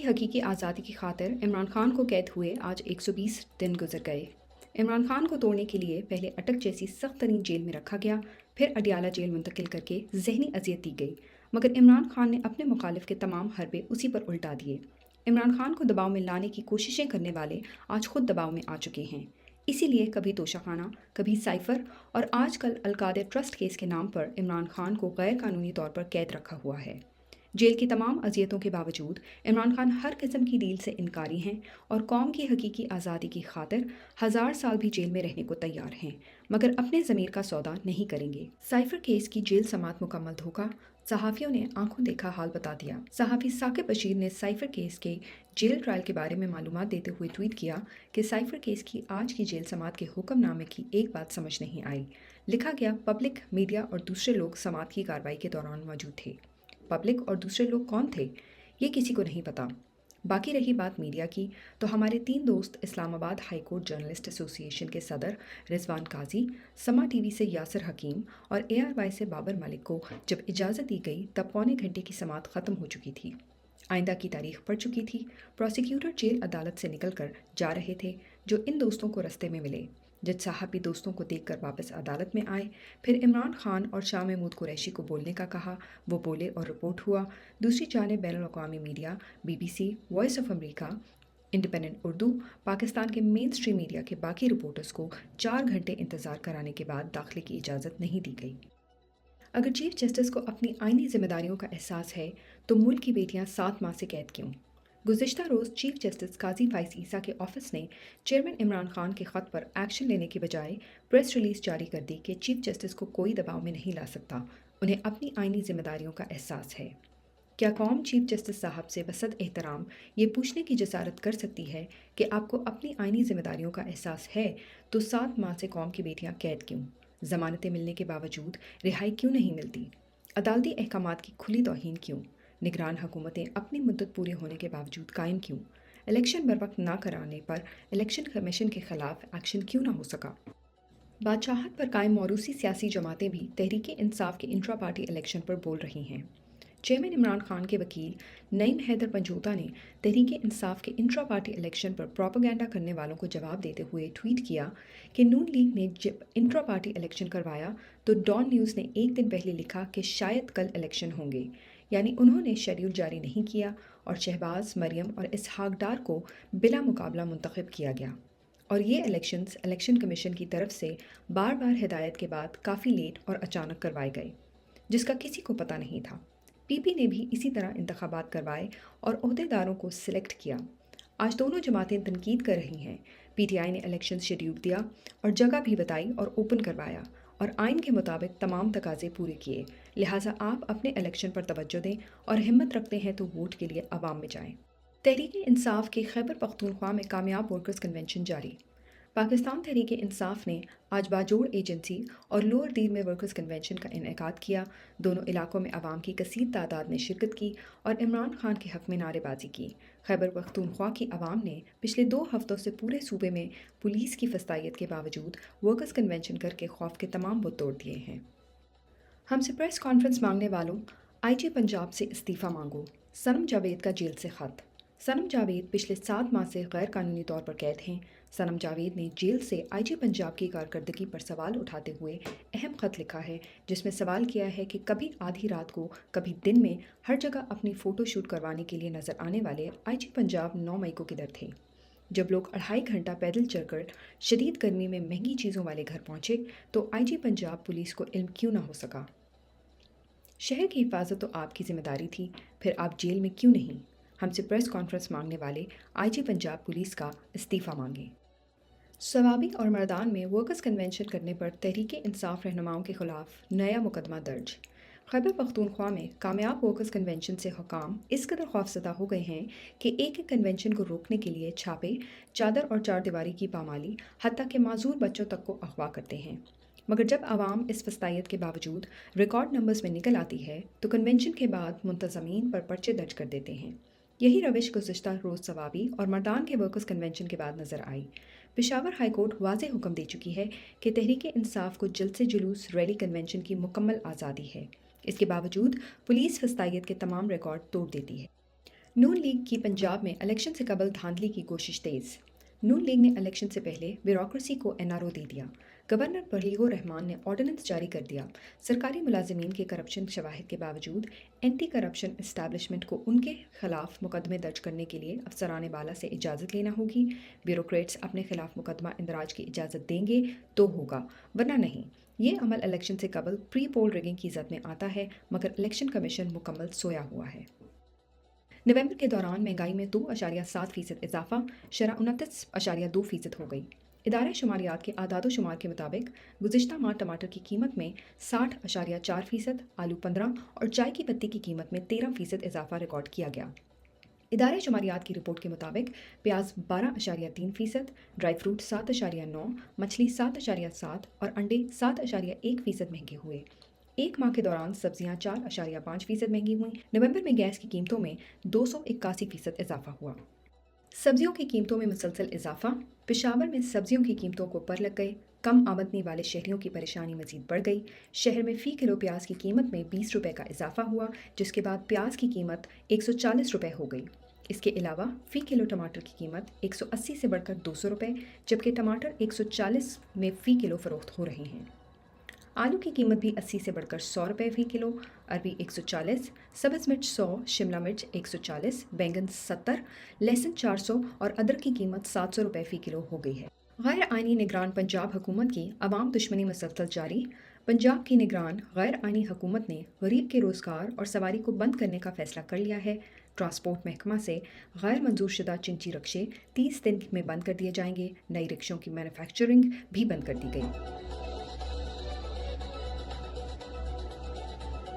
की हकीकी आज़ादी की खातिर इमरान खान को कैद हुए आज 120 दिन गुजर गए। इमरान खान को तोड़ने के लिए पहले अटक जैसी सख्त तरीन जेल में रखा गया, फिर अडियाला जेल मुंतकिल करके जहनी अजियत दी गई, मगर इमरान खान ने अपने मुखालिफ के तमाम हरबे उसी पर उल्टा दिए। इमरान खान को दबाव में लाने की कोशिशें करने वाले आज खुद दबाव में आ चुके हैं। इसीलिए कभी तोशाखाना, कभी साइफर और आजकल अलकायदा ट्रस्ट केस के नाम पर इमरान खान को गैर कानूनी तौर पर कैद रखा हुआ है। जेल की तमाम अजियतों के बावजूद इमरान खान हर किस्म की डील से इनकारी हैं और कौम की हकीकी आज़ादी की खातिर 1000 साल भी जेल में रहने को तैयार हैं, मगर अपने ज़मीर का सौदा नहीं करेंगे। साइफर केस की जेल समात मुकम्मल धोखा, सहाफ़ियों ने आंखों देखा हाल बता दिया। सहाफ़ी साकिब बशीर ने साइफर केस के जेल ट्रायल के बारे में मालूमात देते हुए ट्वीट किया कि साइफर केस की आज की जेल समात के हुक्मनामे की एक बात समझ नहीं आई। लिखा गया, पब्लिक, मीडिया और दूसरे लोग समात की कार्रवाई के दौरान मौजूद थे। पब्लिक और दूसरे लोग कौन थे, ये किसी को नहीं पता। बाकी रही बात मीडिया की, तो हमारे 3 दोस्त Islamabad high court journalist association के सदर रिजवान काजी, समा टीवी से यासिर हकीम और ARY से बाबर मलिक को जब इजाज़त दी गई तब पौने घंटे की समात ख़त्म हो चुकी थी। आइंदा की तारीख पड़ चुकी थी। प्रोसिक्यूटर जेल अदालत से निकल कर जा रहे थे, जो इन दोस्तों को रस्ते में मिले। जज साहब भी दोस्तों को देखकर वापस अदालत में आए। फिर इमरान खान और शाह महमूद कुरैशी को बोलने का कहा, वो बोले और रिपोर्ट हुआ। दूसरी जानिब बैनुल-अक़वामी media, BBC, voice of America, independent Urdu, Pakistan के मेन स्ट्रीम मीडिया के बाकी रिपोर्टर्स को 4 घंटे इंतज़ार कराने के बाद दाखिले की इजाज़त नहीं दी गई। अगर चीफ जस्टिस को अपनी आईनी जिम्मेदारियों का एहसास है तो मुल्क की बेटियां 7 माह से कैद क्यों? गुज़िश्ता रोज़ चीफ जस्टिस काजी फाइज ईसा के ऑफिस ने चेयरमैन इमरान खान के ख़त पर एक्शन लेने के बजाय प्रेस रिलीज़ जारी कर दी कि चीफ जस्टिस को कोई दबाव में नहीं ला सकता, उन्हें अपनी आईनी जिम्मेदारियों का एहसास है। क्या कौम चीफ जस्टिस साहब से बसद एहतराम ये पूछने की जसारत कर सकती है कि आपको अपनी आईनी जिम्मेदारियों का एहसास है तो 7 माह से कौम की बेटियां कैद क्यों? ज़मानतें मिलने के बावजूद रिहाई क्यों नहीं मिलती? अदालती अहकामात की खुली तौहीन क्यों? निगरान हुकूमतें अपनी मुद्दत पूरी होने के बावजूद कायम क्यों? इलेक्शन बर वक्त ना कराने पर इलेक्शन कमीशन के खिलाफ एक्शन क्यों ना हो सका? बादशाहत पर कायम मौरूसी सियासी जमातें भी तहरीक इंसाफ के इंट्रा पार्टी इलेक्शन पर बोल रही हैं। चेयरमैन इमरान खान के वकील नईम हैदर पंजोता ने तहरीक इंसाफ के इंट्रा पार्टी इलेक्शन पर प्रोपेगेंडा करने वालों को जवाब देते हुए ट्वीट किया कि नून लीग ने जब इंट्रा पार्टी इलेक्शन करवाया तो डॉन न्यूज़ ने एक दिन पहले लिखा कि शायद कल इलेक्शन होंगे, यानी उन्होंने शेड्यूल जारी नहीं किया और शहबाज, मरियम और इसहाक डार को बिला मुकाबला मुंतखब किया गया। और ये इलेक्शंस इलेक्शन कमीशन की तरफ से बार बार हिदायत के बाद काफ़ी लेट और अचानक करवाए गए, जिसका किसी को पता नहीं था। PP ने भी इसी तरह इंतखाबात करवाए और ओहदेदारों को सिलेक्ट किया। आज दोनों जमातें तनकीद कर रही हैं। PTI ने इलेक्शन शेड्यूल दिया और जगह भी बताई और ओपन करवाया और आइन के मुताबिक तमाम तकाजे पूरे किए। लिहाजा आप अपने इलेक्शन पर तवज्जो दें और हिम्मत रखते हैं तो वोट के लिए अवाम में जाएं। तहरीक इंसाफ के खैबर पख्तूनख्वा में कामयाब वर्कर्स कन्वेंशन जारी। पाकिस्तान तहरीक इंसाफ ने आज बाजोड़ एजेंसी और लोअर दीर में वर्कर्स कन्वेंशन का इनेकाद किया। दोनों इलाकों में आवाम की कसीर तादाद ने शिरकत की और इमरान खान के हक़ में नारेबाजी की। खैबर पख्तूनख्वा की आवाम ने पिछले 2 हफ्तों से पूरे सूबे में पुलिस की फस्तायत के बावजूद वर्कर्स कन्वेंशन करके खौफ के तमाम बुत तोड़ दिए हैं। हमसे प्रेस कॉन्फ्रेंस मांगने वालों, IG पंजाब से इस्तीफ़ा मांगो। सनम जावेद का जेल से ख़त। सनम जावेद पिछले 7 माह से गैर कानूनी तौर पर कैद हैं। सनम जावेद ने जेल से IG पंजाब की कारकर्दगी पर सवाल उठाते हुए अहम ख़त लिखा है, जिसमें सवाल किया है कि कभी आधी रात को, कभी दिन में, हर जगह अपनी फ़ोटो शूट करवाने के लिए नज़र आने वाले IG पंजाब 9 मई को किधर थे? जब लोग 2.5 घंटा पैदल चलकर शदीद गर्मी में महंगी चीज़ों वाले घर पहुँचे तो IG पंजाब पुलिस को इल्म क्यों ना हो सका? शहर की हिफाजत तो आपकी जिम्मेदारी थी, फिर आप जेल में क्यों नहीं? हमसे प्रेस कॉन्फ्रेंस मांगने वाले IG पंजाब पुलिस का इस्तीफ़ा मांगे। सवाबी और मर्दान में वर्कर्स कन्वेंशन करने पर तहरीक इंसाफ रहनुमाओं के खिलाफ नया मुकदमा दर्ज। खैबर पख्तूनख्वा में कामयाब वर्कर्स कन्वेंशन से हुकाम इस कदर खौफजदा हो गए हैं कि एक एक कन्वेंशन को रोकने के लिए छापे, चादर और चारदीवारी की पामाली, हत्ता के माजूर बच्चों तक को अगवा करते हैं। मगर जब आवाम इस फस्तायत के बावजूद रिकॉर्ड नंबर्स में निकल आती है तो कन्वेंशन के बाद मुंतज़मीन पर पर्चे दर्ज कर देते हैं। यही रविश गुज़िश्ता रोज़ सवाबी और मर्दान के वर्कर्स कन्वेंशन के बाद नज़र आई। पेशावर हाई कोर्ट वाज़ेह हुक्म दे चुकी है कि तहरीक इंसाफ को जलसे जुलूस, रैली, कन्वेंशन की मुकम्मल आज़ादी है। इसके बावजूद पुलिस फस्तायत के तमाम रिकॉर्ड तोड़ देती है। नून लीग की पंजाब में इलेक्शन से कबल धांधली की कोशिश तेज। नून लीग ने इलेक्शन से पहले ब्यूरोक्रेसी को एनआरओ दे दिया। गवर्नर बलीगुर रहमान ने ऑर्डिनेंस जारी कर दिया। सरकारी मुलाजिमीन के करप्शन शवाहिद के बावजूद एंटी करप्शन इस्टेब्लिशमेंट को उनके खिलाफ मुकदमे दर्ज करने के लिए अफसरान बाला से इजाज़त लेना होगी। ब्यूरोक्रेट्स अपने खिलाफ मुकदमा इंदराज की इजाज़त देंगे तो होगा, वरना नहीं। ये अमल इलेक्शन से कबल प्री पोल रिगिंग की जद में आता है, मगर इलेक्शन कमीशन मुकम्मल सोया हुआ है। नवंबर के दौरान महंगाई में 2.7% इजाफा, शरह 29.2% हो गई। इदारा शुमारियात के आदाद शुमार के मुताबिक गुज़िश्ता माह टमाटर की कीमत में 60.4%, आलू 15 और चाय की पत्ती की कीमत में 13% इजाफा रिकॉर्ड किया गया। इदारे शुमारियात की रिपोर्ट के मुताबिक प्याज 12.3%, ड्राई फ्रूट 7.9, मछली 7.7 और अंडे 7.1% महंगे हुए। एक माह के दौरान सब्जियां 4.5% महंगी हुई। नवंबर में गैस की कीमतों में 281% इजाफा हुआ। सब्जियों की कीमतों में मुसलसल इजाफा। पेशावर में सब्जियों की कीमतों को पर लग गए। कम आमदनी वाले शहरियों की परेशानी मजीद बढ़ गई। शहर में फ़ी किलो प्याज की कीमत में 20 रुपये का इजाफा हुआ, जिसके बाद प्याज की कीमत 140 रुपये हो गई। इसके अलावा फ़ी किलो टमाटर की कीमत 180 से बढ़कर 200 रुपये, जबकि टमाटर 140 में फ़ी किलो फ़रोख्त हो रहे हैं। आलू की कीमत भी 80 से बढ़कर 100 रुपये फ़ी किलो, अरबी 140, सब्ज़ मिर्च 100, शिमला मिर्च 140, बैंगन 70, लहसुन 400 और अदरक की कीमत 700 रुपये फ़ी किलो हो गई है। गैर आइनी निगरान पंजाब हुकूमत की अवाम दुश्मनी मुसलसल जारी। पंजाब की निगरान गैर आइनी हुकूमत ने गरीब के रोज़गार और सवारी को बंद करने का फ़ैसला कर लिया है। ट्रांसपोर्ट महकमा से गैर मंजूर शुदा चिंची रक्शे 30 दिन में बंद कर दिए जाएंगे। नई रिक्शों की मैन्युफैक्चरिंग भी बंद कर दी गई।